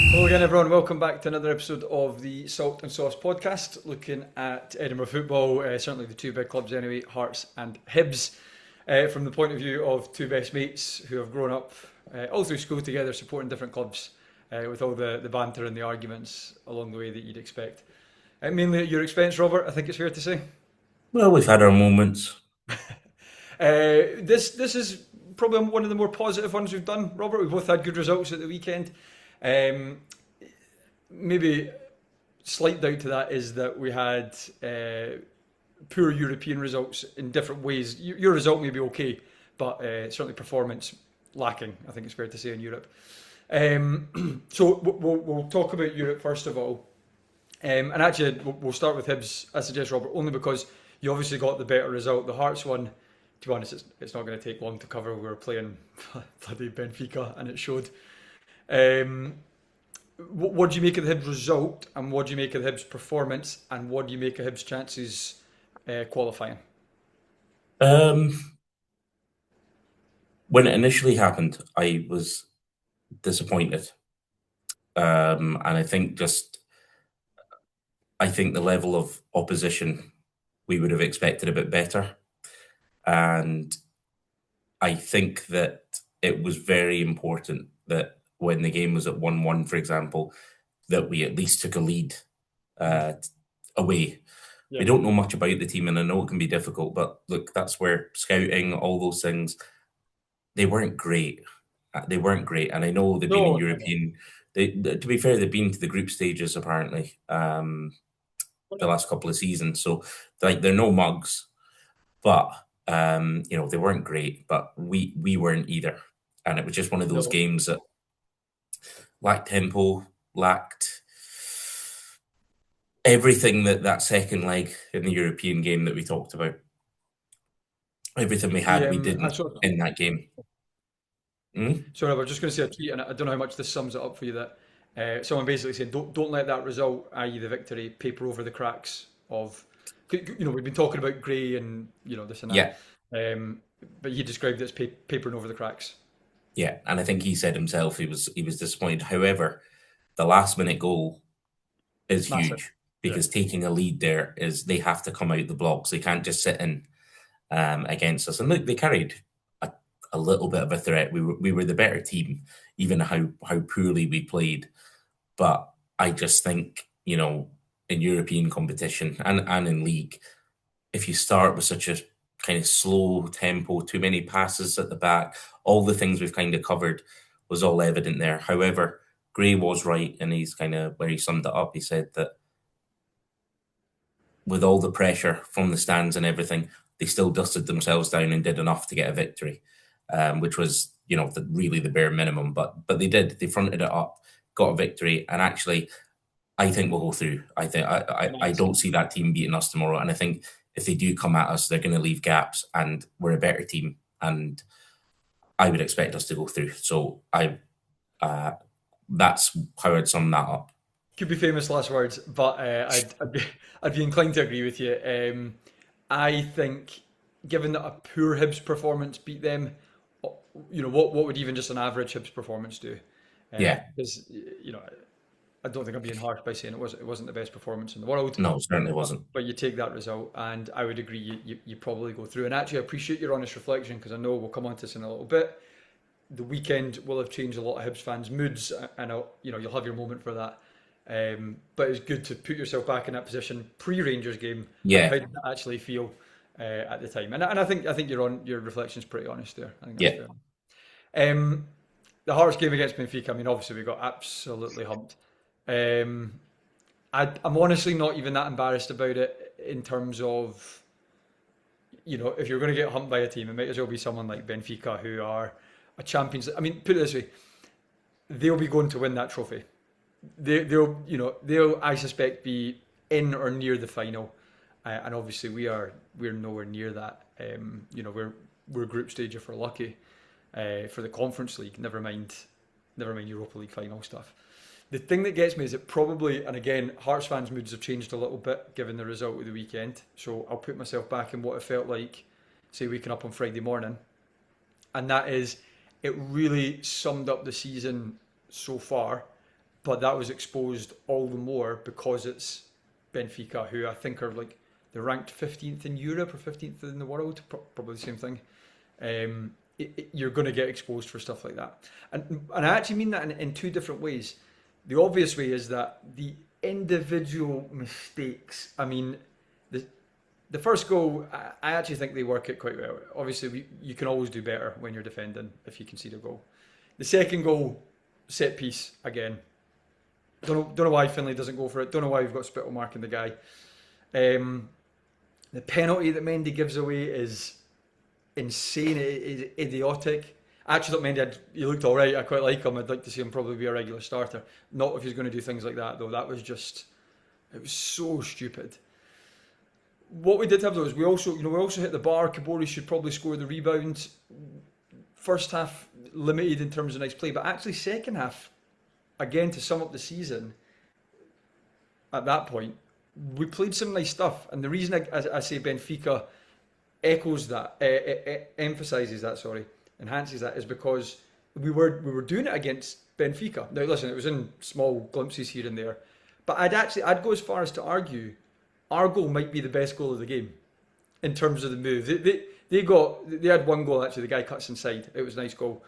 Hello again, everyone. Welcome back to another episode of the Salt and Sauce podcast, looking at Edinburgh football, certainly the two big clubs anyway, Hearts and Hibs, from the point of view of two best mates who have grown up all through school together, supporting different clubs, with all the banter and the arguments along the way that you'd expect. Mainly at your expense, Robert, I think it's fair to say. Well, we've had our moments. This is probably one of the more positive ones we've done, Robert. We both had good results at the weekend. Um, Maybe slight doubt to that is that we had poor European results in different ways. Your result may be okay, but certainly performance lacking, I think it's fair to say, in Europe. So we'll talk about Europe first of all. And actually, we'll start with Hibs, I suggest, Robert, only because you obviously got the better result. The Hearts one, to be honest, it's not going to take long to cover. We were playing bloody Benfica, and it showed. Um, what do you make of the Hibs result, and what do you make of the Hibs performance, and what do you make of Hibs chances qualifying? Um, when it initially happened, I was disappointed, and I think the level of opposition we would have expected a bit better, and I think that it was very important that when the game was at 1-1, for example, that we at least took a lead Mm. uh, away. Yeah, We don't know much about the team, and I know it can be difficult, but look, that's where scouting, all those things, they weren't great. They weren't great, and I know they've been in no, no, no. European. To be fair, they've been to the group stages apparently the last couple of seasons, so like they're no mugs, but they weren't great, but we weren't either, and it was just one of those No. games that lacked tempo, lacked everything that second leg in the European game that we talked about. Everything we The had, we I didn't sort in that game. Mm? Sorry, I was just going to say a tweet, and I don't know how much this sums it up for you. That someone basically said, "Don't let that result, i.e., the victory, paper over the cracks of." We've been talking about Gray and this and that, Yeah, but he described it as papering over the cracks. yeah, and I think he said himself he was disappointed. However, the last minute goal is Massive. huge Yeah. because taking a lead there is they have to come out the blocks. They can't just sit in against us. And look, they carried a little bit of a threat. We were the better team, even how poorly we played. But I just think in European competition and in league, if you start with such a kind of slow tempo, too many passes at the back, all the things we've kind of covered was all evident there. However, Gray was right, and he's kind of where he summed it up. He said that with all the pressure from the stands and everything, they still dusted themselves down and did enough to get a victory, which was really the bare minimum. But they did. They fronted it up, got a victory, and actually, I think we'll go through. I Nice. don't see that team beating us tomorrow, and I think if they do come at us, they're going to leave gaps, and we're a better team, and I would expect us to go through. So uh, that's how I'd sum that up. Could be famous last words, but I'd be inclined to agree with you. I think, given that a poor Hibs performance beat them, what would even just an average Hibs performance do? Yeah, Because I don't think I'm being harsh by saying it wasn't the best performance in the world, no, certainly but, wasn't. but you take that result, and I would agree you probably go through. And actually, I appreciate your honest reflection because I know we'll come on to this in a little bit. The weekend will have changed a lot of Hibs fans' moods, and you'll have your moment for that. But it's good to put yourself back in that position pre-Rangers game, and how Yeah, did that actually feel at the time? And I think your reflection's pretty honest there. I think that's yeah. fair. Um, the Hearts game against Benfica. I mean, obviously we got absolutely humped. Um, I'm honestly not even that embarrassed about it in terms of if you're going to get humped by a team, it might as well be someone like Benfica who are a champions. I mean, put it this way: they'll be going to win that trophy. They'll I suspect be in or near the final, and obviously we're nowhere near that. We're group stage if we're lucky for the Conference League. Never mind Europa League final stuff. The thing that gets me is it probably, and again, Hearts fans' moods have changed a little bit given the result of the weekend. So I'll put myself back in what it felt like, say, waking up on Friday morning, and that is, it really summed up the season so far, but that was exposed all the more because it's Benfica, who I think are like they're ranked 15th in Europe or 15th in the world, probably the same thing. You're going to get exposed for stuff like that, and I actually mean that in two different ways. The obvious way is that the individual mistakes. I mean, the first goal, I actually think they work it quite well. Obviously, you can always do better when you're defending if you concede a goal. The second goal, set piece again. Don't know why Finlay doesn't go for it. Don't know why we've got Spittle marking the guy. The penalty that Mendy gives away is insane. It is idiotic. I actually thought Mendy he looked all right. I quite like him. I'd like to see him probably be a regular starter. Not if he's going to do things like that though. It was so stupid. What we did have though is we also hit the bar. Kabori should probably score the rebound. First half limited in terms of nice play, but actually second half, again to sum up the season. At that point, we played some nice stuff, and the reason I say Benfica echoes that, emphasises that, enhances that, is because we were doing it against Benfica. Now listen, it was in small glimpses here and there, but I'd go as far as to argue our goal might be the best goal of the game in terms of the move. They had one goal actually. The guy cuts inside. It was a nice goal.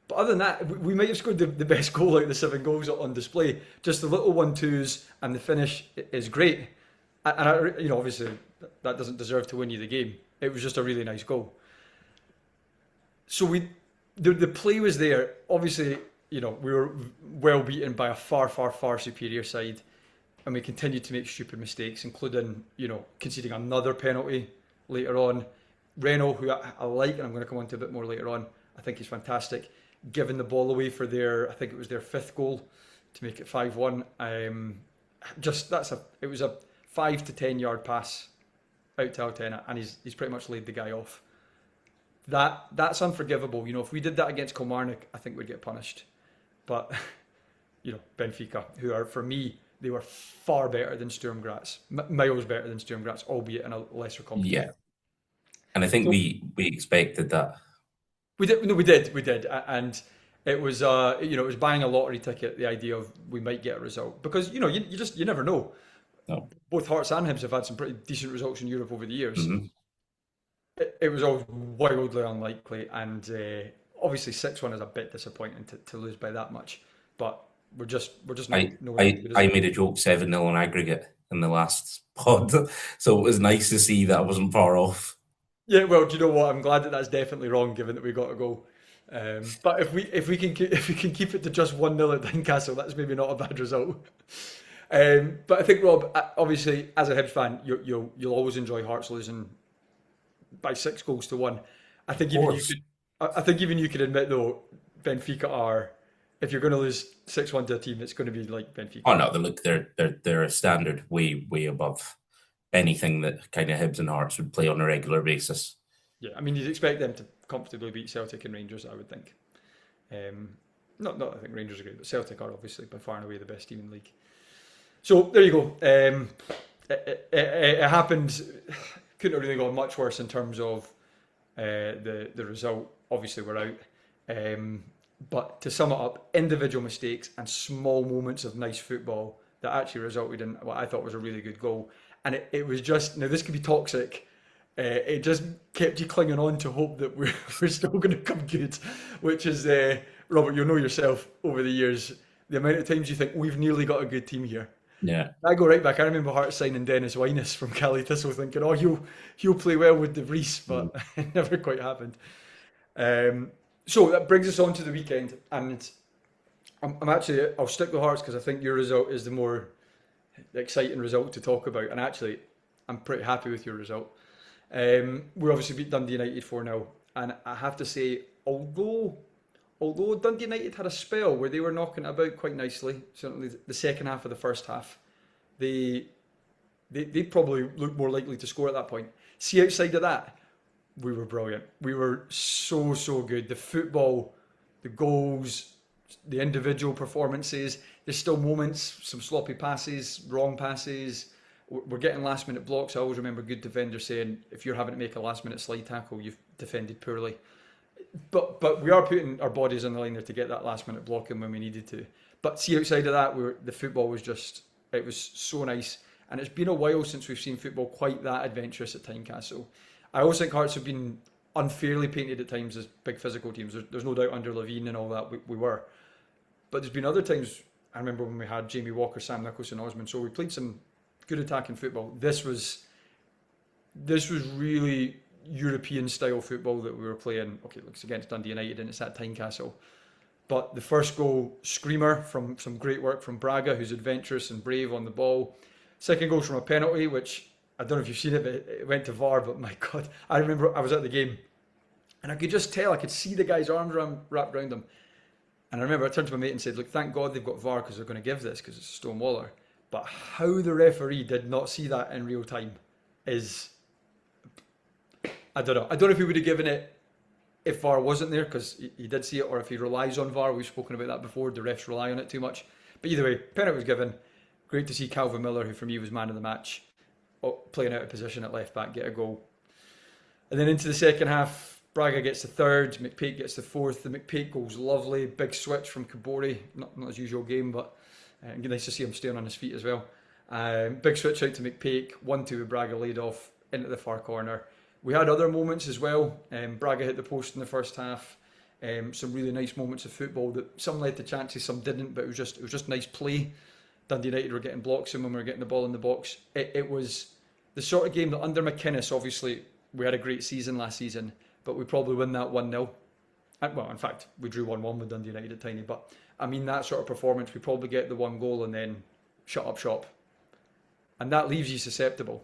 But other than that, we might have scored the best goal out of the 7 goals on display. Just the little 1-2s and the finish is great. And obviously that doesn't deserve to win you the game. It was just a really nice goal. So the play was there. Obviously, we were well beaten by a far, far, far superior side. And we continued to make stupid mistakes, including, conceding another penalty later on. Renault, who I like, and I'm going to come on to a bit more later on, I think he's fantastic. Giving the ball away for I think it was their 5th goal to make it 5-1. It was a 5 to 10 yard pass out to Altena, and he's pretty much laid the guy off. That's unforgivable. If we did that against Kilmarnock, I think we'd get punished. But Benfica, who are, for me, they were far better than Sturm Graz, miles better than Sturm Graz, albeit in a lesser competition. Yeah, and I think we expected that. We did. No, we did, and it was it was buying a lottery ticket. The idea of we might get a result because you never know. No. Both Hearts and Hibs have had some pretty decent results in Europe over the years. Mm-hmm. It was always wildly unlikely, and obviously 6-1 is a bit disappointing to lose by that much. But we're just not. I made a joke 7-0 on aggregate in the last pod, so it was nice to see that I wasn't far off. Yeah, well, do you know what? I'm glad that's definitely wrong, given that we got a goal. But if we can keep it to just 1-0 at Tynecastle, that's maybe not a bad result. But I think, Rob, obviously as a Hibs fan, you'll always enjoy Hearts losing by 6 goals to 1. I think even you could admit though, Benfica are. If you're going to lose 6-1 to a team, it's going to be like Benfica. Oh no, they're a standard way above anything that kind of Hibs and Hearts would play on a regular basis. Yeah, I mean, you'd expect them to comfortably beat Celtic and Rangers, I would think. Not I think Rangers are great, but Celtic are obviously by far and away the best team in the league. So there you go. It happened. Couldn't have really gone much worse in terms of the result. Obviously, we're out. But to sum it up, individual mistakes and small moments of nice football that actually resulted in what I thought was a really good goal. And it was just, now this could be toxic, it just kept you clinging on to hope that we're still going to come good, which is, Robert, you'll know yourself over the years, the amount of times you think, we've nearly got a good team here. Yeah. I go right back, I remember Hearts signing Dennis Winus from Cali Thistle thinking, he'll play well with De Vries, but it never quite happened. So that brings us on to the weekend, and I'll stick with Hearts because I think your result is the more exciting result to talk about, and actually I'm pretty happy with your result. We obviously beat Dundee United 4-0, and I have to say, although Dundee United had a spell where they were knocking it about quite nicely, certainly the second half of the first half, they probably looked more likely to score at that point. See, outside of that, we were brilliant. We were so good. The football, the goals, the individual performances. There's still moments, some sloppy passes, wrong passes. We're getting last minute blocks. I always remember good defenders saying, if you're having to make a last minute slide tackle, you've defended poorly. But we are putting our bodies on the line there to get that last minute block in when we needed to. But see, outside of that, the football was it was so nice. And it's been a while since we've seen football quite that adventurous at Tynecastle. I always think Hearts have been unfairly painted at times as big physical teams. There's no doubt under Levine and all that we were. But there's been other times, I remember when we had Jamie Walker, Sam Nicholson, Osman, so we played some good attacking football. This was really European style football that we were playing. Okay, it's against Dundee United and it's at Tynecastle. But the first goal, screamer from some great work from Braga, who's adventurous and brave on the ball. Second goal from a penalty, which I don't know if you've seen it, but it went to VAR. But my God, I remember I was at the game and I could just tell, I could see the guy's arms wrapped around him. And I remember I turned to my mate and said, look, thank God they've got VAR because they're going to give this because it's a stone waller. But how the referee did not see that in real time is, I don't know. I don't know if he would have given it if VAR wasn't there, because he did see it, or if he relies on VAR. We've spoken about that before. The refs rely on it too much. But either way, penalty was given. Great to see Calvin Miller, who for me was man of the match, playing out of position at left back, get a goal. And then into the second half, Braga gets the third, McPake gets the fourth. The McPake goal's lovely. Big switch from Kabori. Not his usual game, but nice to see him staying on his feet as well. Big switch out to McPake. 1-2 with Braga laid off into the far corner. We had other moments as well. Braga hit the post in the first half. Some really nice moments of football that some led to chances, some didn't, but it was just nice play. Dundee United were getting blocks in when we were getting the ball in the box. It was the sort of game that under McInnes, obviously, we had a great season last season, but we probably win that 1-0. Well, in fact, we drew 1-1 with Dundee United at Tiny, but I mean that sort of performance, we probably get the one goal and then shut up shop. And that leaves you susceptible.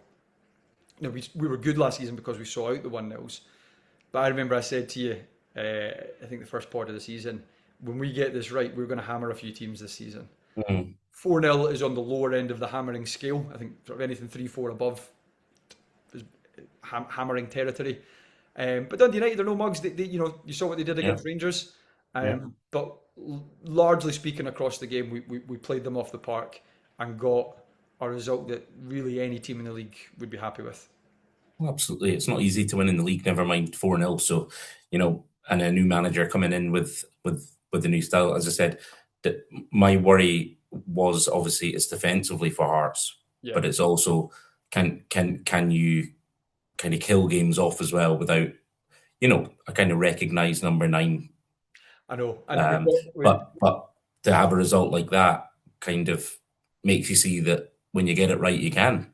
You know, we were good last season because we saw out the 1-0s. But I remember I said to you, I think the first part of the season, when we get this right, we're going to hammer a few teams this season. 4-0 is on the lower end of the hammering scale. I think sort of anything 3-4 above is hammering territory. But Dundee United, they're no mugs. They you saw what they did against Rangers. But largely speaking, across the game, we played them off the park and got a result that really any team in the league would be happy with. Well, absolutely. It's not easy to win in the league, never mind 4-0. So, and a new manager coming in with the new style. As I said, that my worry was obviously it's defensively for Hearts, but it's also can you kind of kill games off as well without, a kind of recognised number 9. I know. But to have a result like that kind of makes you see that when you get it right, you can.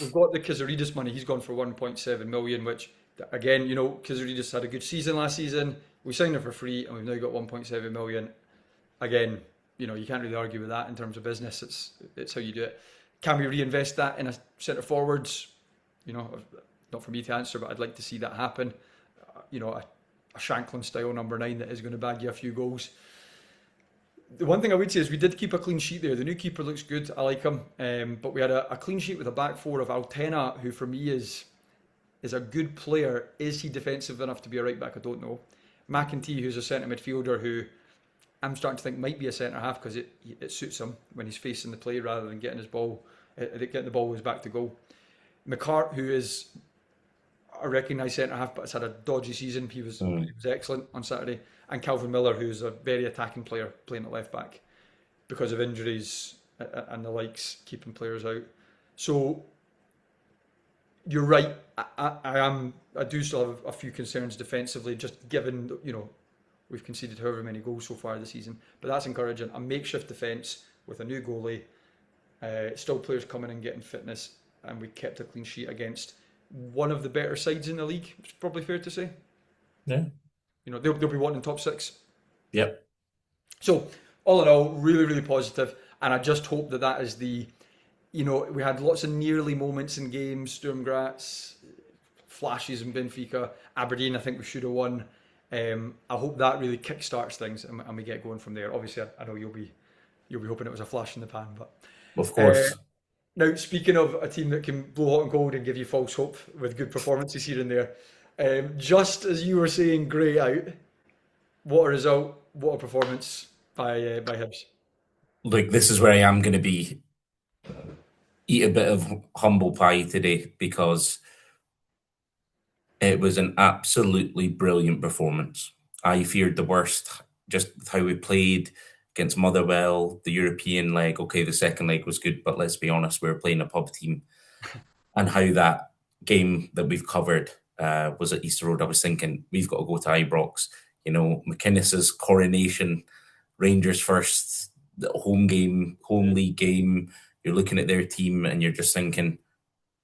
We've got the Kizaridis money. He's gone for 1.7 million, which, again, Kizaridis had a good season last season. We signed him for free, and we've now got 1.7 million. Again, you can't really argue with that in terms of business. It's how you do it. Can we reinvest that in a centre forwards? Not for me to answer, but I'd like to see that happen. A Shanklin style number 9 that is going to bag you a few goals. The one thing I would say is we did keep a clean sheet there. The new keeper looks good. I like him. But we had a clean sheet with a back four of Altena, who for me is a good player. Is he defensive enough to be a right back? I don't know. McEntee, who's a centre midfielder, who I'm starting to think might be a centre half because it suits him when he's facing the play rather than getting the ball with his back to goal. McCart, who is a recognised centre half but has had a dodgy season. He was excellent on Saturday. And Calvin Miller, who's a very attacking player playing at left back because of injuries and the likes, keeping players out. So you're right. I do still have a few concerns defensively, just given we've conceded however many goals so far this season. But that's encouraging. A makeshift defence with a new goalie, still players coming and getting fitness, and we kept a clean sheet against one of the better sides in the league. It's probably fair to say. Yeah. They'll be wanting top 6. Yep. So all in all, really, really positive. And I just hope that is the, we had lots of nearly moments in games. Sturm Graz, flashes in Benfica, Aberdeen. I think we should have won. I hope that really kickstarts things and we get going from there. Obviously, I know you'll be hoping it was a flash in the pan, but of course. Now, speaking of a team that can blow hot and cold and give you false hope with good performances here and there, just as you were saying, grey out, what a result, what a performance by Hibs. Look, this is where I am going to eat a bit of humble pie today because it was an absolutely brilliant performance. I feared the worst, just how we played, against Motherwell, the European leg. Okay, the second leg was good, but let's be honest, we were playing a pub team. And how that game that we've covered was at Easter Road, I was thinking, we've got to go to Ibrox. You know, McInnes's coronation, Rangers first, the home game, home league game. You're looking at their team and you're just thinking,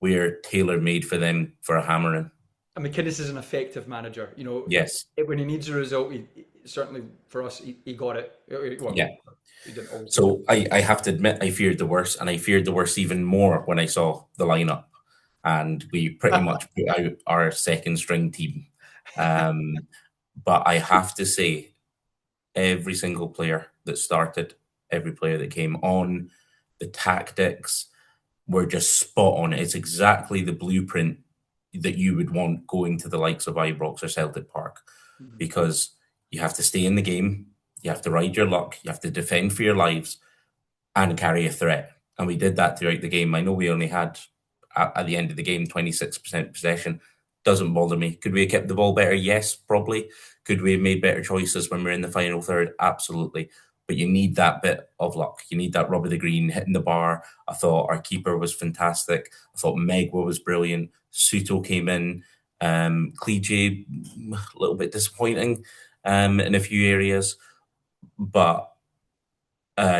we're tailor-made for them for a hammering. And McInnes is an effective manager. You know, Yes. when he needs a result, certainly for us, he got it. Well, Yeah. he didn't always. So I have to admit, I feared the worst, and I feared the worst even more when I saw the lineup. And we pretty much put out our second string team. But I have to say, every single player that started, every player that came on, the tactics were just spot on. It's exactly the blueprint that you would want going to the likes of Ibrox or Celtic Park, because you have to stay in the game, you have to ride your luck, you have to defend for your lives and carry a threat. And we did that throughout the game. I know we only had, at the end of the game, 26% possession. Doesn't bother me. Could we have kept the ball better? Yes, probably. Could we have made better choices when we're in the final third? Absolutely. But you need that bit of luck. You need that rub of the green, hitting the bar. I thought our keeper was fantastic. I thought Megwa was brilliant. Suto came in. Cleege, a little bit disappointing in a few areas. But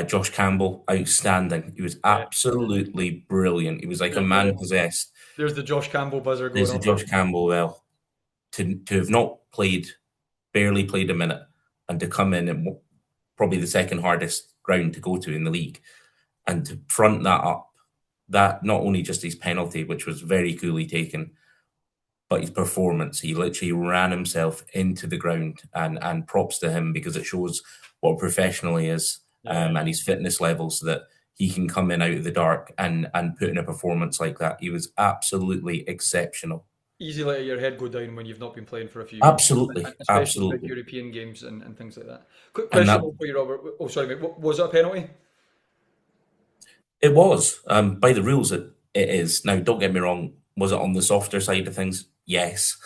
Josh Campbell, outstanding. He was absolutely brilliant. He was like a man possessed. There's the Josh Campbell buzzer going There's the off. Josh Campbell. Well, to have not played, barely played a minute, and to come in and probably the second hardest ground to go to in the league, and to front that up, that not only just his penalty, which was very coolly taken, but his performance. He literally ran himself into the ground, and props to him, because it shows what professional he is, and his fitness levels, that he can come in out of the dark and put in a performance like that. He was absolutely exceptional. Easy let your head go down when you've not been playing for a few Absolutely, weeks, especially absolutely. big European games and things like that. Quick And question that for you, Robert. Oh, sorry, mate. Was it a penalty? it was, by the rules, it is. Now, don't get me wrong. Was it on the softer side of things? Yes,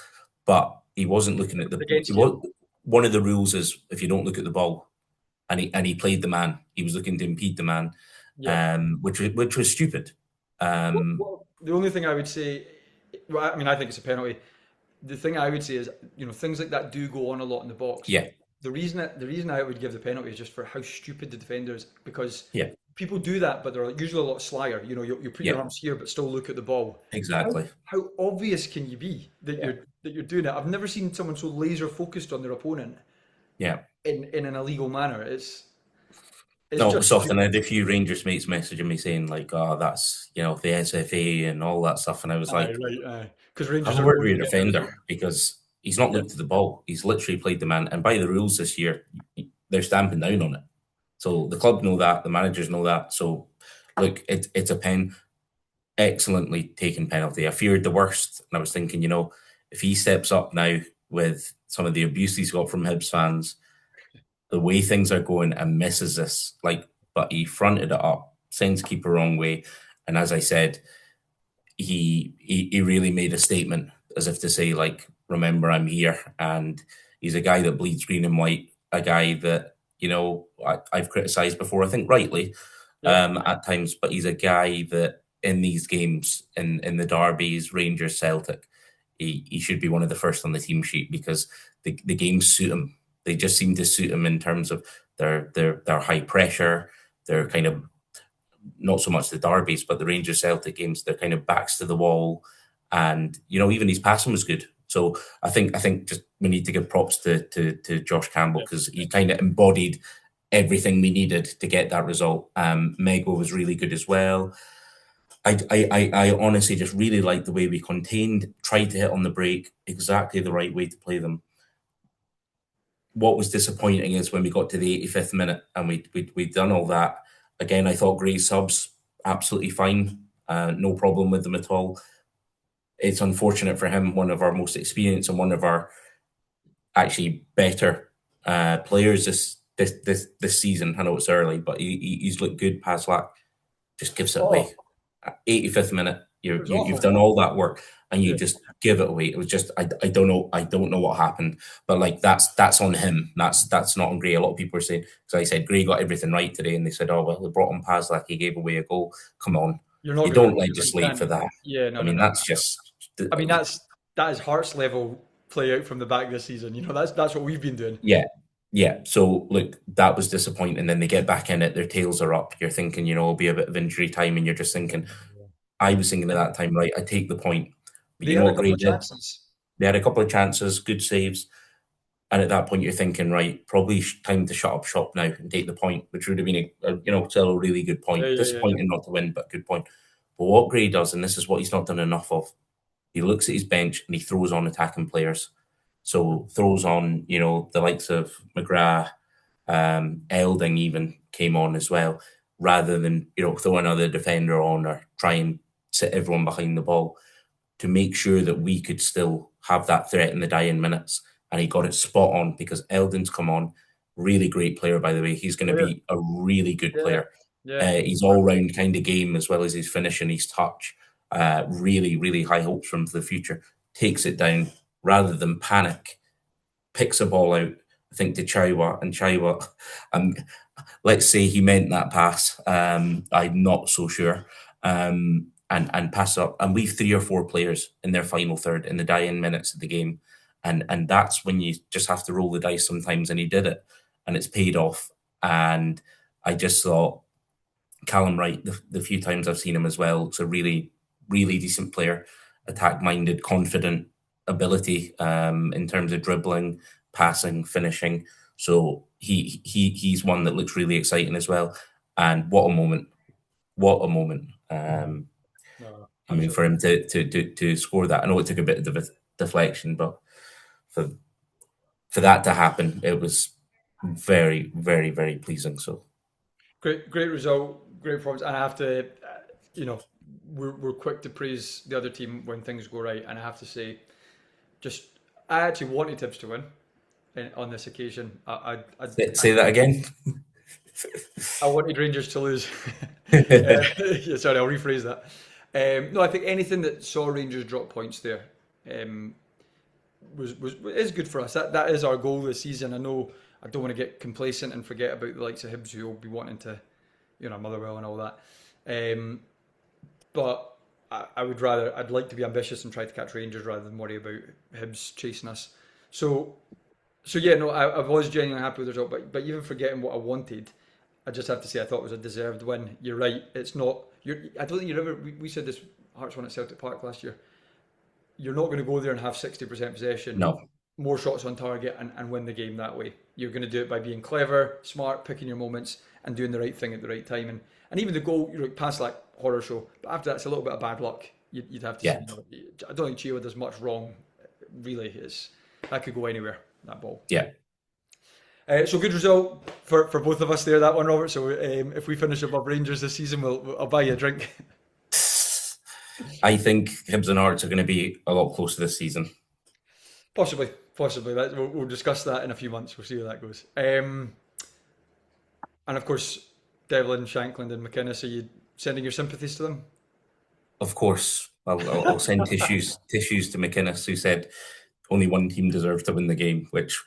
but he wasn't looking at the. Against you. One of the rules is if you don't look at the ball, and he played the man. He was looking to impede the man, Yeah. which was stupid. Well, the only thing I would say, well, I mean, I think it's a penalty. The thing I would say is, things like that do go on a lot in the box. Yeah, The reason I would give the penalty is just for how stupid the defender is, because yeah, people do that, but they're usually a lot slyer. You put your yeah, arms here, but still look at the ball. How, exactly. how obvious can you be that Yeah, you're doing it? I've never seen someone so laser focused on their opponent yeah. in an illegal manner. It's No, it was just soft, and I stupid. had a few Rangers mates messaging me saying like, "Oh, that's the SFA and all that stuff," and I was Aye, like, right, aye. Because have Rangers a are word known with for your getting a defender, result. because he's not Yeah. looked at the ball. He's literally played the man. And by the rules this year, they're stamping down on it. So the club know that, the managers know that. So look, it's a excellently taken penalty. I feared the worst, and I was thinking, if he steps up now with some of the abuse he's got from Hibs fans, the way things are going, and misses this, but he fronted it up, sends keeper wrong way, and as I said, he really made a statement, as if to say, like, remember, I'm here. And he's a guy that bleeds green and white, a guy that I've criticised before, I think rightly, Yep. at times, but he's a guy that in these games, in the derbies, Rangers, Celtic, he should be one of the first on the team sheet, because the games suit him. They just seem to suit him in terms of their high pressure, their kind of, not so much the derbies, but the Rangers Celtic games, they're kind of backs to the wall, and even his passing was good. So I think just we need to give props to Josh Campbell, Yeah. because he kind of embodied everything we needed to get that result. Mego was really good as well. I honestly just really liked the way we contained, tried to hit on the break, exactly the right way to play them. What was disappointing is when we got to the 85th minute and we'd done all that. Again, I thought great subs, absolutely fine, no problem with them at all. It's unfortunate for him, one of our most experienced and one of our actually better players this season. I know it's early, but he's looked good. Paslak just gives it away. Oh, 85th minute, It was You've awful. done all that work and you Yeah. just give it away. It was just I don't know, what happened, but like that's on him. That's not on Gray. A lot of people are saying, because I said Gray got everything right today, and they said, oh well, they brought on Paslak, he gave away a goal. Come on, You're not you going to don't replace him. You legislate for can't. that. Yeah, I no, no, mean, no. that's just I mean, that is Hearts level play out from the back this season. You know, that's what we've been doing. yeah. Yeah, so look, that was disappointing. Then they get back in it, their tails are up. You're thinking, it'll be a bit of injury time, and you're just thinking, I was thinking at that time, right, I take the point. But They you know had a what couple Gray of did? chances. They had a couple of chances, good saves. And at that point, you're thinking, right, probably time to shut up shop now and take the point, which would have been still a really good Yeah, point. yeah, yeah, yeah. Disappointing not to win, but good point. But what Gray does, and this is what he's not done enough of, he looks at his bench and he throws on attacking players. So throws on, the likes of McGrath, Elding even came on as well, rather than throw another defender on or try and sit everyone behind the ball, to make sure that we could still have that threat in the dying minutes. And he got it spot on, because Eldon's come on. Really great player, by the way. He's going to Oh, yeah, be a really good yeah, player. yeah. He's all round kind of game, as well as his finish and his touch. Really, really high hopes from the future. Takes it down rather than panic. Picks a ball out, I think, to Chaiwa, and Chaiwa, um, let's say he meant that pass. I'm not so sure. And pass up, and we've 3 or 4 players in their final third in the dying minutes of the game, and that's when you just have to roll the dice sometimes. And he did it, and it's paid off. And I just thought Callum Wright, the few times I've seen him as well, looks a really, really decent player, attack minded, confident ability in terms of dribbling, passing, finishing. So he's one that looks really exciting as well. And what a moment! What a moment! No, I mean, for absolutely. him to score that, I know it took a bit of a deflection, but for for that to happen, it was very, very, very pleasing. So Great result, great performance. And I have to, you know, we're quick to praise the other team when things go right. And I have to say, just I actually wanted Hibs to win on this occasion. say that again. I wanted Rangers to lose. Yeah, sorry, I'll rephrase that. No, I think anything that saw Rangers drop points there um, was is good for us. That is our goal this season. I know I don't want to get complacent and forget about the likes of Hibs who will be wanting to, Motherwell and all that. Um, but I'd like to be ambitious and try to catch Rangers rather than worry about Hibs chasing us. So, so yeah, no, I was genuinely happy with the result. But even forgetting what I wanted, I just have to say I thought it was a deserved win. You're right. It's not. I don't think you're ever. We said this Hearts won at Celtic Park last year. You're not going to go there and have 60% possession, No, more shots on target, and win the game that way. You're going to do it by being clever, smart, picking your moments, and doing the right thing at the right time. And even the goal, past like horror show, but after that, it's a little bit of bad luck. You'd have to say. yeah, I don't think Chio does much wrong. Really, is that could go anywhere. That ball. yeah. So good result for both of us there. That one, Robert. So if we finish above Rangers this season, I'll buy you a drink. I think Hibs and Hearts are going to be a lot closer this season. Possibly, possibly. We'll discuss that in a few months. We'll see how that goes. And of course, Devlin, Shankland, and McInnes. Are you sending your sympathies to them? Of course, I'll send tissues to McInnes, who said only one team deserved to win the game, which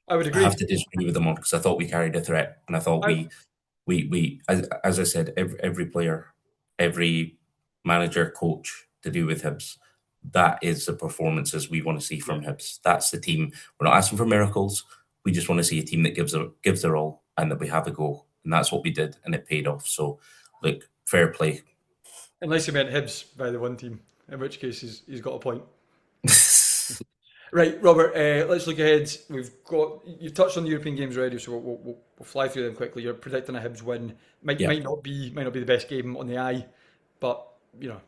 I would I have agree. to disagree with them on, because I thought we carried a threat, and I thought I, we as I said, every player, every manager, coach to do with Hibs, that is the performances we want to see yeah. from Hibs. That's the team. We're not asking for miracles. We just want to see a team that gives their all, and that we have a goal, and that's what we did, and it paid off. So, look, fair play. Unless he meant Hibs by the one team, in which case he's got a point. Right, Robert. Let's look ahead. You've touched on the European games already, so we'll fly through them quickly. You're predicting a Hibs win. Might Yeah, might not be the best game on the eye, but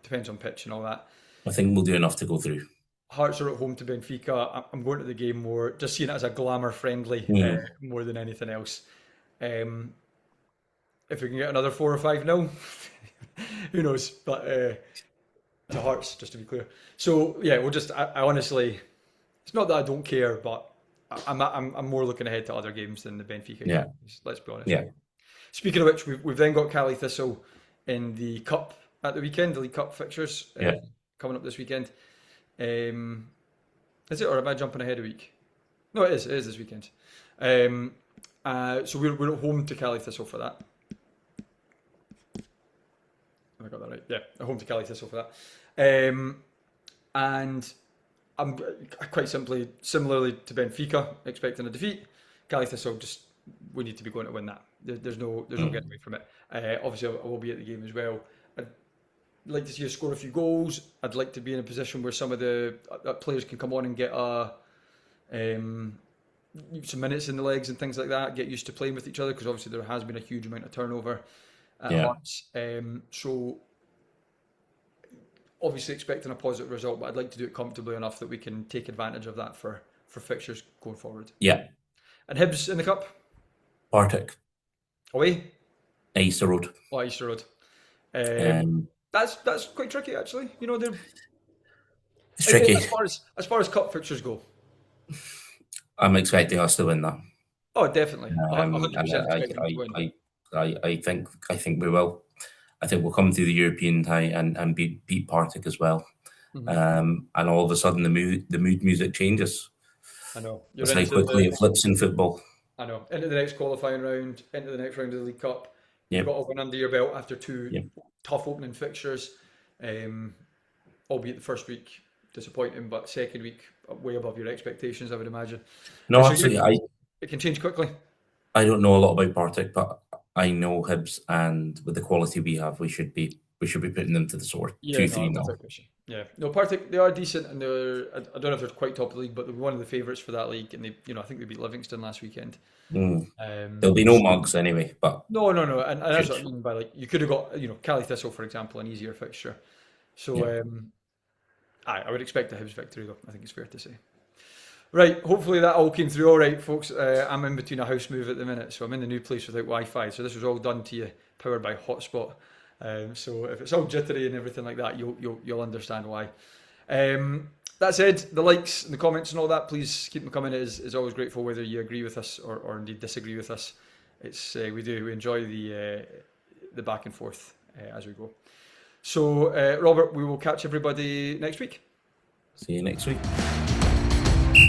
depends on pitch and all that. I think we'll do enough to go through. Hearts are at home to Benfica. I'm going to the game more, just seeing it as a glamour friendly Mm. more than anything else. Um, if we can get another 4 or 5 nil, who knows? But to Hearts, just to be clear. So yeah, we'll just. I honestly, it's not that I don't care, but I'm more looking ahead to other games than the Benfica Yeah, game. Let's be honest. yeah. Speaking of which, we've then got Cali Thistle in the cup at the weekend. The League Cup fixtures Yeah. coming up this weekend. Is it, or am I jumping ahead a week? No, it is. It is this weekend. So we're at home to Cali Thistle for that. Have I got that right? Yeah, at home to Cali Thistle for that. And I'm quite simply, similarly to Benfica, expecting a defeat. Cali Thistle, we need to be going to win that. There's no getting away from it. Obviously, I will be at the game as well. I'd like to see us score a few goals. I'd like to be in a position where some of the players can come on and get some minutes in the legs and things like that, get used to playing with each other, because obviously there has been a huge amount of turnover at Hearts. So obviously expecting a positive result, but I'd like to do it comfortably enough that we can take advantage of that for fixtures going forward. Yeah. And Hibs in the cup? Partick. Away? Easter Road. Oh, Easter Road. That's quite tricky, actually. You know, it's tricky. As far as cup fixtures go. I'm expecting us to win that. Oh, definitely. 100% expecting to win. I think we will. I think we'll come through the European tie and beat Partick as well. And all of a sudden the mood music changes. I know. That's how quickly it flips in football. I know. Into the next qualifying round, into the next round of the League Cup. Yep. You've got a win under your belt after two tough opening fixtures. Albeit the first week disappointing, but second week way above your expectations, I would imagine. No, absolutely. It can change quickly. I don't know a lot about Partick, but I know Hibs, and with the quality we have, we should be putting them to the sword. 2-3-0. Yeah, no, Partick, they are decent, and I don't know if they're quite top of the league, but they're one of the favourites for that league, and I think they beat Livingston last weekend. There'll be no mugs anyway, but no, and that's what I mean by, you could have got Cali Thistle, for example, an easier fixture. So I would expect a Hibs victory, though. I think it's fair to say. Right, hopefully that all came through all right, folks. I'm in between a house move at the minute, so I'm in the new place without Wi-Fi. So this was all done to you, powered by Hotspot. So if it's all jittery and everything like that, you'll understand why. That said, the likes and the comments and all that, please keep them coming. It is always grateful, whether you agree with us or indeed disagree with us. We enjoy the back and forth as we go. So Robert, we will catch everybody next week. See you next week.